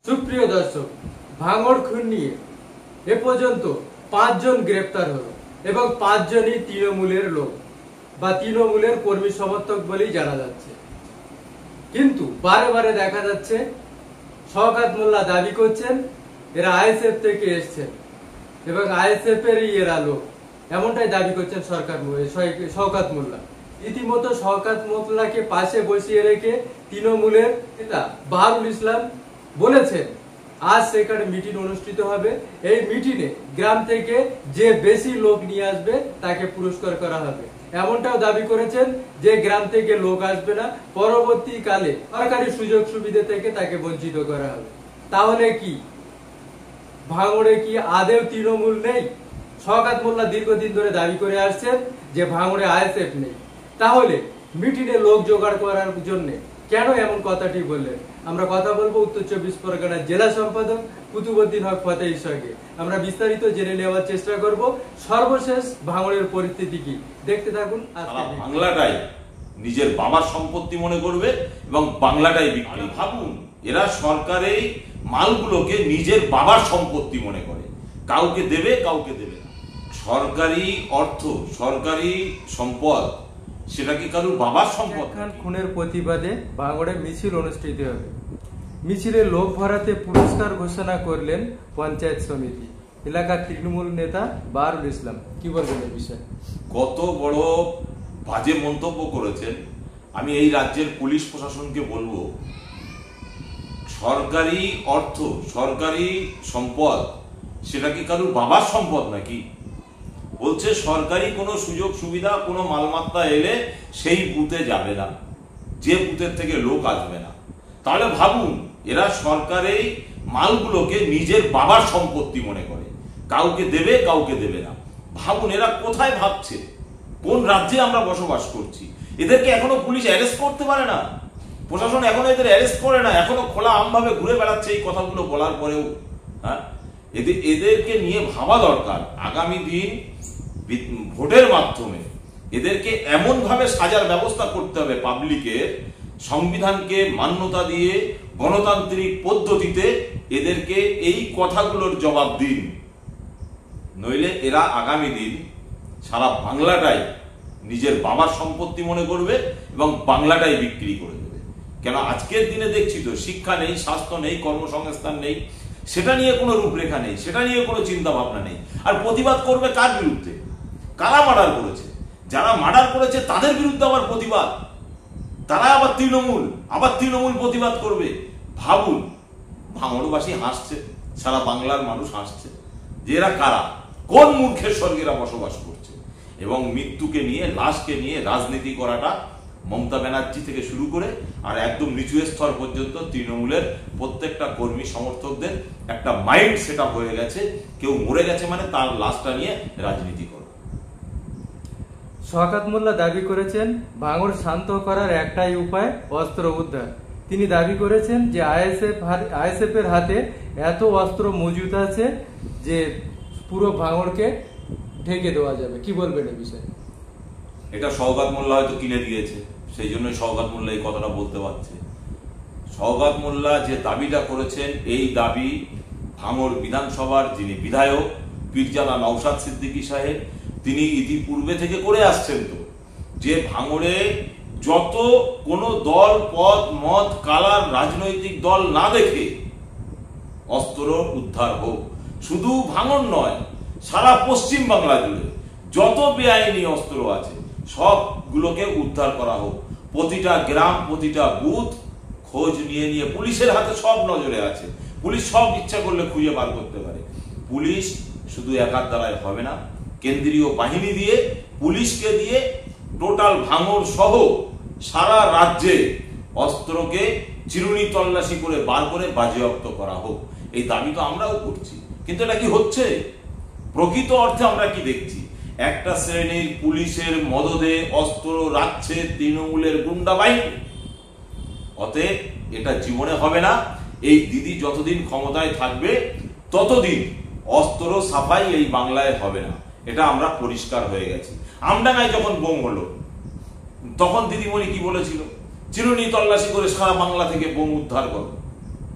সুপ্রিয় দর্শক, ভাঙড় খুন নিয়ে এ পর্যন্ত 5 জন গ্রেপ্তার হলো এবং 5 জনই তৃণমূলের লোক বা তৃণমূলের কর্মী সমর্থক বলেই জানা যাচ্ছে। কিন্তু বারে বারে দেখা যাচ্ছে শওকত মোল্লা দাবি করছেন এরা আইএসএফ থেকে এসছেন এবং আইএসএফ এরই এরা লোক, এমনটাই দাবি করছেন শওকত মোল্লা। রীতিমতো শওকত মোল্লাকে পাশে বসিয়ে রেখে তৃণমূলের নেতা বাহারুল ইসলাম বলেছেন আজ সেখানে মিটিং অনুষ্ঠিত হবে। এই মিটিংয়ে গ্রাম থেকে যে বেশি লোক নিয়ে আসবে তাকে পুরস্কার করা হবে, এমনটাও দাবি করেছেন যে গ্রাম থেকে লোক আসবে না, পরবর্তীকালে সরকারি সুযোগ সুবিধা থেকে তাকে বঞ্চিত করা হবে। তাহলে কি ভাঙড়ে কি আদেও তৃণমূল নেই? শওকত মোল্লা দীর্ঘদিন ধরে দাবি করে আসছেন যে ভাঙড়ে আইএসএফ নেই। তাহলে মিটিংয়ে লোক জোগাড় করার জন্য কেন এমন কথাটি বললেন? আমরা কথা বলবো উত্তর 24 পরগনার জেলা সম্পাদক কুতুবউদ্দিন হক ফতেহীর সঙ্গে। আমরা বিস্তারিত জেনে নেওয়ার চেষ্টা করব সর্বশেষ ভাঙড়ের পরিস্থিতি কি। দেখতে থাকুন। বাংলাটাই নিজের বাবার সম্পত্তি মনে করবে এবং বাংলাটাই বিক্রি। ভাবুন, এরা সরকারি মালগুলোকে নিজের বাবার সম্পত্তি মনে করে, কাউকে দেবে কাউকে দেবে না। সরকারি অর্থ, সরকারি সম্পদ, সেটা কি কারোর বাবার সম্পদ? খুনের প্রতিবাদে ভাঙড়ে মিছিল অনুষ্ঠিত হবে। মিছিলে লোক ভরাতে পুরস্কার ঘোষণা করলেন পঞ্চায়েত সমিতি। এলাকার তৃণমূল নেতা বাহারুল ইসলাম কি বলবেন এই বিষয়ে? কত বড় বাজে মন্তব্য করেছেন। আমি এই রাজ্যের পুলিশ প্রশাসনকে বলবো, সরকারি অর্থ, সরকারি সম্পদ, সেটা কি কারোর বাবার সম্পদ নাকি? বলছে সরকারি কোনো সুযোগ সুবিধা, কোনো মালমাত্রা এলে সেই বুথে যাবে না, যে বুথের থেকে লোক আসবে না। তাহলে ভাবুন, এরা সরকারি মালগুলোকে নিজের বাবার সম্পত্তি মনে করে, কাউকে দেবে কাউকে দেবে না। ভাবুন এরা কোথায় ভাবছে, কোন রাজ্যে আমরা বসবাস করছি। এদেরকে এখনো পুলিশ অ্যারেস্ট করতে পারে না, প্রশাসন এখনো এদের অ্যারেস্ট করে না, এখনো খোলা আমভাবে ঘুরে বেড়াচ্ছে এই কথাগুলো বলার পরেও। হ্যাঁ, এদেরকে নিয়ে ভাবা দরকার। আগামী দিন ভোটের মাধ্যমে এদেরকে এমন ভাবে সাজার ব্যবস্থা করতে হবে, পাবলিকের সংবিধানকে মান্যতা দিয়ে গণতান্ত্রিক পদ্ধতিতে এদেরকে এই কথাগুলোর জবাব দিন, নইলে এরা আগামী দিন সারা বাংলাটাই নিজের বাবার সম্পত্তি মনে করবে এবং বাংলাটাই বিক্রি করে দেবে। কেন আজকের দিনে দেখছি তো, শিক্ষা নেই, স্বাস্থ্য নেই, কর্মসংস্থান নেই, সেটা নিয়ে কোনো রূপরেখা নেই, সেটা নিয়ে কোনো চিন্তা ভাবনা নেই। আর প্রতিবাদ করবে কার বিরুদ্ধে? কারা মার্ডার করেছে? যারা মার্ডার করেছে তাদের বিরুদ্ধে আবার প্রতিবাদ, তারা আবার তৃণমূল প্রতিবাদ করবে। ভাবুন, ভাঙড়বাসী হাসছে, সারা বাংলার মানুষ হাসছে যে এরা কারা, কোন মূর্খের স্বর্গে এরা বসবাস করছে। এবং মৃত্যুকে নিয়ে, লাশকে নিয়ে রাজনীতি করাটা মমতা ব্যানার্জি থেকে শুরু করে আর একদম নিচু স্তর পর্যন্ত তৃণমূলের প্রত্যেকটা কর্মী সমর্থকদের একটা মাইন্ড সেট আপ হয়ে গেছে। কেউ মরে গেছে মানে তার লাশটা নিয়ে রাজনীতি করে। শওকত মোল্লা দাবি করেছেন ভাঙড় শান্ত করার একটাই উপায় অস্ত্র উদ্ধার। তিনি দাবি করেছেন যে আইএসএফ এর হাতে এত অস্ত্র মজুদ আছে যে পুরো ভাঙড়কে ঢেকে দেওয়া যাবে। কি বলবেন এই বিষয়ে? এটা শওকত মোল্লা হয়তো কিনে দিয়েছে, সেই জন্য শওকত মোল্লা এই কথাটা বলতে পারছে। শওকত মোল্লা যে দাবিটা করেছেন, এই দাবি ভাঙড় বিধানসভার যিনি বিধায়ক পীরজাদা নওশাদ সিদ্দিকী সাহেব, তিনি ইতিপূর্বে থেকে করে আসছেন। তো যে ভাঙড়ে যত কোনো দল, পদ, মত, কালার, রাজনৈতিক দল না দেখে অস্ত্র উদ্ধার হোক। শুধু ভাঙড় নয়, সারা পশ্চিম বাংলা জুড়ে যত বেআইনি অস্ত্র আছে সবগুলোকে উদ্ধার করা হোক। প্রতিটা গ্রাম, প্রতিটা বুথ খোঁজ নিয়ে নিয়ে, পুলিশের হাতে সব নজরে আছে, পুলিশ সব ইচ্ছা করলে খুঁজে বার করতে পারে। পুলিশ শুধু একার দ্বারাই হবে না, কেন্দ্রীয় বাহিনী দিয়ে, পুলিশকে দিয়ে টোটাল ভাঙড় সহ সারা রাজ্যে অস্ত্রকে চিরুনি তল্লাশি করে বার করে বাজেয়াপ্ত করা হোক। এই দাবি তো আমরাও করছি, কিন্তু এটা কি হচ্ছে? প্রকৃত অর্থে আমরা কি দেখছি? একটা শ্রেণীর পুলিশের মদদে অস্ত্র রাখছে তৃণমূলের গুন্ডা বাহিনী। অতএব এটা জীবনে হবে না। এই দিদি যতদিন ক্ষমতায় থাকবে ততদিন অস্ত্র সাফাই এই বাংলায় হবে না, এটা আমরা পরিষ্কার হয়ে গেছি। আমডাঙ্গায় যখন বোম হলো তখন দিদিমণি কি বলেছিল? চিরুনি তল্লাশি করে সারা বাংলা থেকে বোম উদ্ধার করো।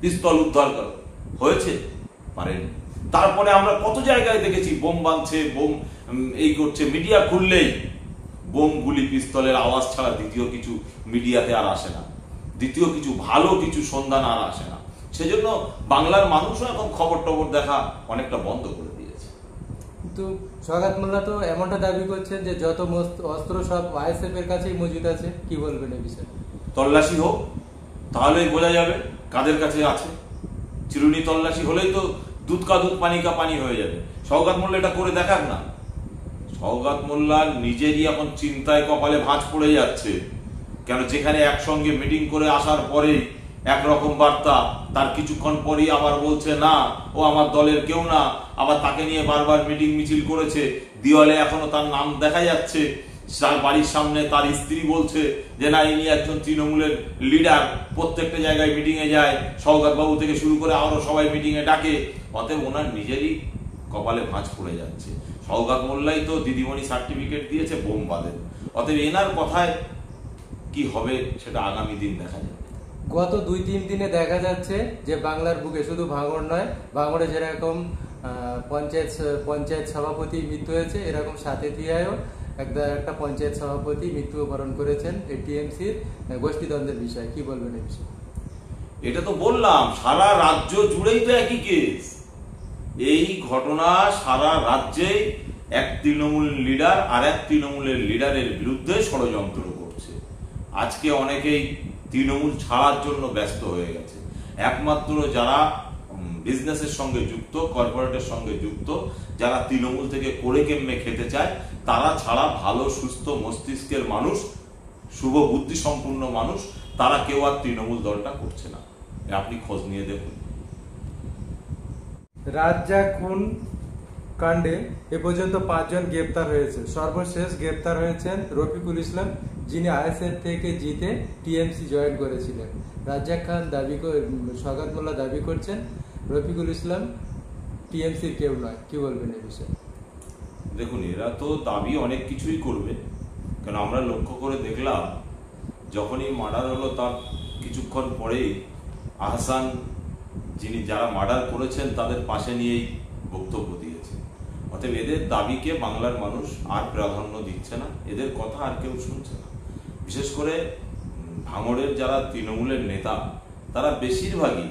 পিস্তল উদ্ধার হয়েছে? পারেনি। তারপরে আমরা কত জায়গায় দেখেছি বোম বাঁধছে, বোম এই করছে, মিডিয়া খুললেই বোম, গুলি, পিস্তলের আওয়াজ ছাড়া দ্বিতীয় কিছু মিডিয়াতে আর আসে না, দ্বিতীয় কিছু ভালো কিছু সন্ধান আর আসে না। সেজন্য বাংলার মানুষও এখন খবর টবর দেখা অনেকটা বন্ধ করে দিয়েছে। কিন্তু সওগাত মোল্লা তো এমনটা দাবি করছেন যে যত অস্ত্র সব আইএসএফ এর কাছেই মজুদ আছে, কি বলবেন এই বিষয়ে? তল্লাশি হোক, তাহলেই বোঝা যাবে কাদের কাছে আছে। চিরুনি তল্লাশি হলেই তো দুধ কা দুধ পানি কা পানি হয়ে যাবে। সওগাত মোল্লা এটা করে দেখাক না। সওগাত মোল্লার নিজেরই এখন চিন্তায় কপালে ভাঁজ পড়ে যাচ্ছে। কেন, যেখানে একসঙ্গে মিটিং করে আসার পরে একরকম বার্তা, তার কিছুক্ষণ পরেই আবার বলছে না ও আমার দলের কেউ না, আবার তাকে নিয়ে বারবার মিটিং মিছিল করেছে, দেওয়ালে এখনো তার নাম দেখা যাচ্ছে, তার বাড়ির সামনে তার স্ত্রী বলছে যে না ইনি একজন তৃণমূলের লিডার, প্রত্যেকটা জায়গায় মিটিং এ যায়, সওগাত বাবু থেকে শুরু করে আরো সবাই মিটিং এ ডাকে। অতএব ওনার নিজেরই কপালে ভাঁজ পড়ে যাচ্ছে। সওগাত মোল্লাই তো দিদিমণি সার্টিফিকেট দিয়েছে বোম বাঁধেন। অতএব এনার কথায় কি হবে সেটা আগামী দিন দেখা যাবে। গত 2-3 দিনে দেখা যাচ্ছে যে বাংলার বুকে শুধু ভাঙড় নয়, ভাঙড়ে যেরকম পঞ্চায়েত সভাপতি মৃত্যু হয়েছে, এরকম সাতেথিয়ায়ও একটা পঞ্চায়েত সভাপতি মৃত্যুবরণ করেছেন এই টিএমসির গোষ্ঠীদ্বন্দ্বের বিষয়ে, কি বলবেন এই বিষয়ে? এটা তো বললাম সারা রাজ্য জুড়েই তো একই কেস। এই ঘটনা সারা রাজ্যে এক তৃণমূল লিডার আর এক তৃণমূলের লিডারের বিরুদ্ধে ষড়যন্ত্র করছে। আজকে অনেকেই তৃণমূল ছাড়ার জন্য ব্যস্ত হয়ে গেছে। একমাত্র যারা বিজনেসের সঙ্গে যুক্ত, কর্পোরেটের সঙ্গে যুক্ত, যারা তৃণমূল থেকে করে কেমনে খেতে চায়, তারা ছাড়া ভালো সুস্থ মস্তিষ্কের মানুষ, শুভ বুদ্ধি সম্পূর্ণ মানুষ, তারা কেউ আর তৃণমূল দলটা করছে না। আপনি খোঁজ নিয়ে দেখুন। রাজ্জাক খুন কাণ্ডে এ পর্যন্ত 5 জন গ্রেপ্তার হয়েছে। সর্বশেষ গ্রেপ্তার হয়েছেন রফিকুল ইসলাম, যিনি আইএসএফ থেকে জিতে টিএমসি জয়েন করেছিলেন। রাজ্জাক খান সওগাত মোল্লা দাবি করছেন রফিকুল ইসলাম টিএমসির কেউ নয়, কি বলবেন এই বিষয়ে? দেখুন, এরা তো দাবি অনেক কিছুই করবে, কারণ আমরা লক্ষ্য করে দেখলাম যখনই মার্ডার হলো তার কিছুক্ষণ পরেই আহসান, যিনি যারা মার্ডার করেছেন তাদের পাশে নিয়েই বক্তব্য দিয়েছে। অতএব এদের দাবিকে বাংলার মানুষ আর প্রাধান্য দিচ্ছে না, এদের কথা আর কেউ শুনছে না। বিশেষ করে ভাঙড়ের যারা তৃণমূলের নেতা, তারা বেশিরভাগই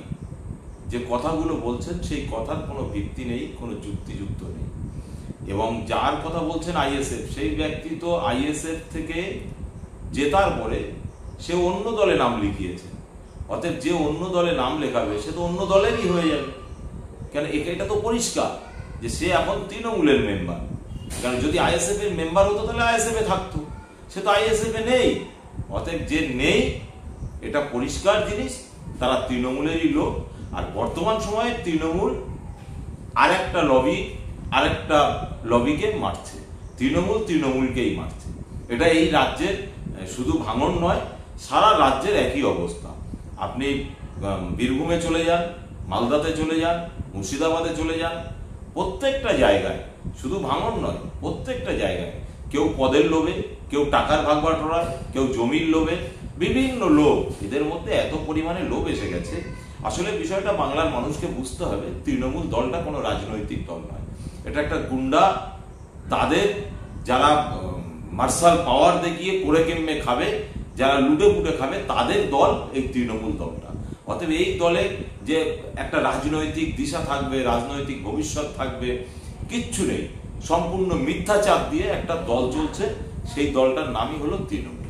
যে কথাগুলো বলছেন সেই কথার কোনো ভিত্তি নেই, কোনো যুক্তিযুক্ত নেই। এবং যার কথা বলছেন আইএসএফ, সেই ব্যক্তি তো আইএসএফ থেকে জেতার পরে সে অন্য দলে নাম লিখিয়েছে। অতএব যে অন্য দলে নাম লেখাবে সে তো অন্য দলেরই হয়ে যাবে। কেন, এটা তো পরিষ্কার যে সে এখন তৃণমূলের মেম্বার। কারণ যদি আইএসএফ এর মেম্বার হতো তাহলে আইএসএফ এ থাকতো, সে তো আইএসএফ এ নেই। অতএব যে নেই এটা পরিষ্কার জিনিস, তারা তৃণমূলেরই লোক। আর বর্তমান সময়ে তৃণমূল আরেকটা লবিকে মারছে, তৃণমূলকেই মারছে। এটা এই রাজ্যের শুধু ভাঙড় নয়, সারা রাজ্যের একই অবস্থা। আপনি বীরভূমে চলে যান, মালদাতে চলে যান, মুর্শিদাবাদে চলে যান, প্রত্যেকটা জায়গায়, শুধু ভাঙড় নয়, প্রত্যেকটা জায়গায় কেউ পদের লোভে, কেউ টাকার ভাগ বাটোয়ারায়, কেউ জমির লোভে, বিভিন্ন লোভ। এদের মধ্যে এত পরিমাণে লোভ এসে গেছে। আসলে বিষয়টা বাংলার মানুষকে বুঝতে হবে, তৃণমূল দলটা কোনো রাজনৈতিক দল নয়, এটা একটা গুন্ডা, তাদের যারা মার্শাল পাওয়ার দেখিয়ে করে কেমনে খাবে, যারা লুটে পুটে খাবে, তাদের দল এই তৃণমূল দলটা। অতএব এই দলে যে একটা রাজনৈতিক দিশা থাকবে, রাজনৈতিক ভবিষ্যৎ থাকবে, কিচ্ছু নেই। সম্পূর্ণ মিথ্যাচার দিয়ে একটা দল চলছে, সেই দলটার নামই হলো তৃণমূল।